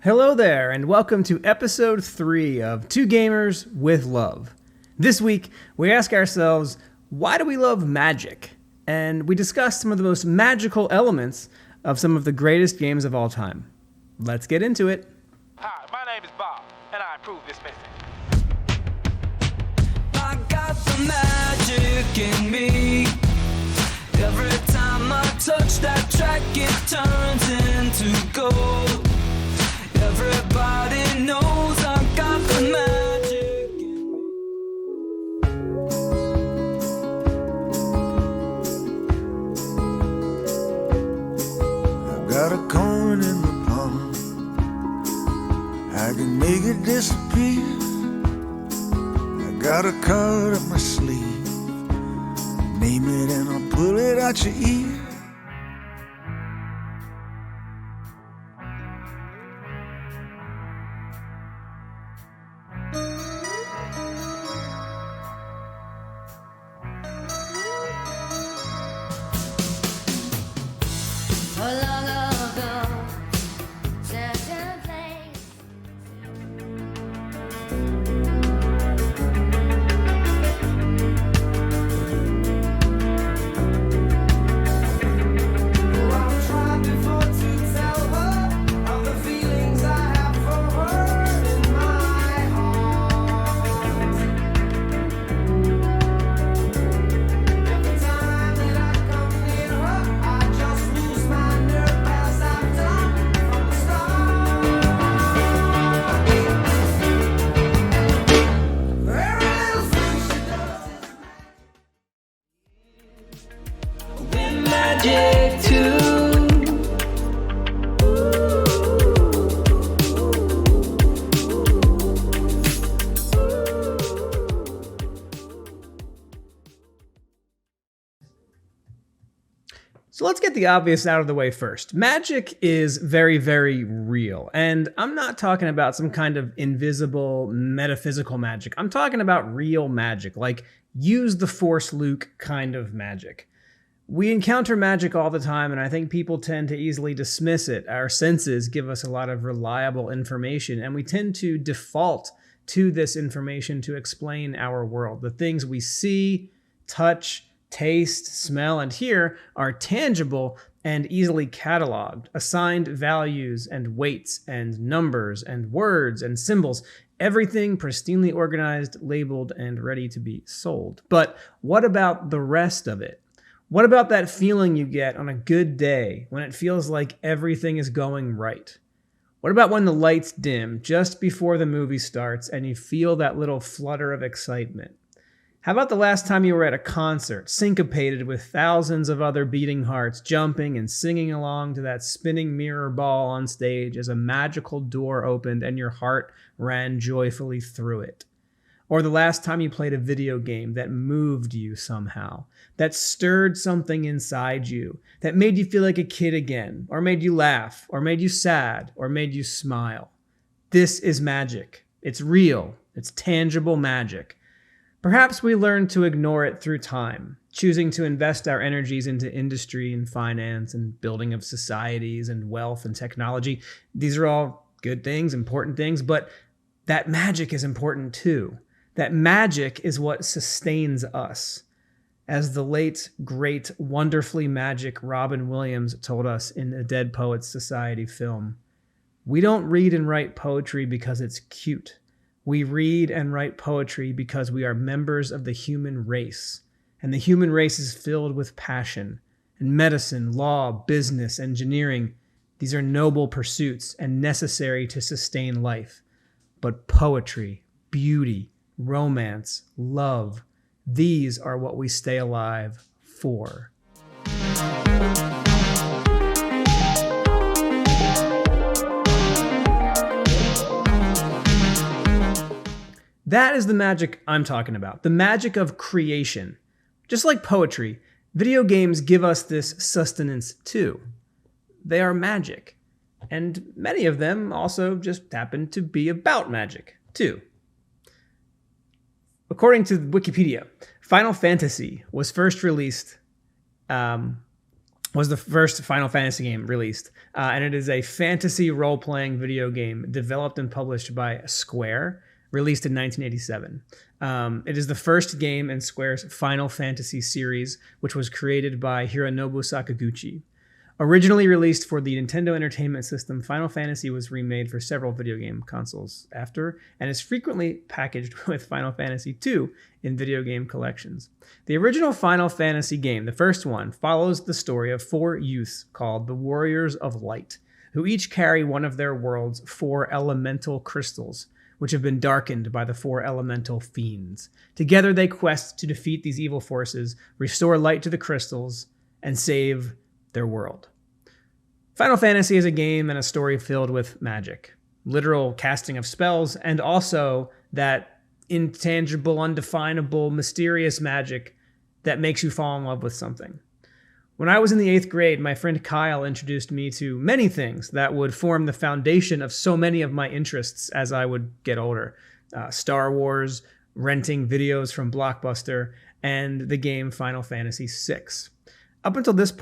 Hello there, and welcome to episode 3 of Two Gamers with Love. This week, we ask ourselves, why do we love magic? And we discuss some of the most magical elements of some of the greatest games of all time. Let's get into it. Hi, my name is Bob, and I approve this message. I got the magic in me. Every time I touch that track, it turns into gold. Everybody knows I got the magic in me. I got a coin in the palm. I can make it disappear. I got a card up my sleeve. Name it and I'll pull it out your ear. So let's get the obvious out of the way first. Magic is very, very real. And I'm not talking about some kind of invisible, metaphysical magic. I'm talking about real magic, like use the Force Luke kind of magic. We encounter magic all the time, and I think people tend to easily dismiss it. Our senses give us a lot of reliable information, and we tend to default to this information to explain our world. The things we see, touch, taste, smell, and hear are tangible and easily cataloged, assigned values and weights and numbers and words and symbols, everything pristinely organized, labeled, and ready to be sold. But what about the rest of it? What about that feeling you get on a good day when it feels like everything is going right? What about when the lights dim just before the movie starts and you feel that little flutter of excitement? How about the last time you were at a concert, syncopated with thousands of other beating hearts, jumping and singing along to that spinning mirror ball on stage as a magical door opened and your heart ran joyfully through it? Or the last time you played a video game that moved you somehow, that stirred something inside you, that made you feel like a kid again, or made you laugh, or made you sad, or made you smile. This is magic. It's real. It's tangible magic. Perhaps we learn to ignore it through time, choosing to invest our energies into industry and finance and building of societies and wealth and technology. These are all good things, important things, but that magic is important too. That magic is what sustains us. As the late, great, wonderfully magic Robin Williams told us in a Dead Poets Society film, we don't read and write poetry because it's cute. We read and write poetry because we are members of the human race, and the human race is filled with passion. And medicine, law, business, engineering, these are noble pursuits and necessary to sustain life. But poetry, beauty, romance, love, these are what we stay alive for. That is the magic I'm talking about, the magic of creation. Just like poetry, video games give us this sustenance too. They are magic, and many of them also just happen to be about magic too. According to Wikipedia, Final Fantasy was first released was the first Final Fantasy game released, and it is a fantasy role-playing video game developed and published by Square, released in 1987. It is the first game in Square's Final Fantasy series, which was created by Hironobu Sakaguchi. Originally released for the Nintendo Entertainment System, Final Fantasy was remade for several video game consoles after, and is frequently packaged with Final Fantasy II in video game collections. The original Final Fantasy game, the first one, follows the story of 4 youths called the Warriors of Light, who each carry one of their world's 4 elemental crystals, which have been darkened by the 4 elemental fiends. Together they quest to defeat these evil forces, restore light to the crystals, and save their world. Final Fantasy is a game and a story filled with magic, literal casting of spells, and also that intangible, undefinable, mysterious magic that makes you fall in love with something. When I was in the 8th grade, my friend Kyle introduced me to many things that would form the foundation of so many of my interests as I would get older. Star Wars, renting videos from Blockbuster, and the game Final Fantasy VI. Up until this point,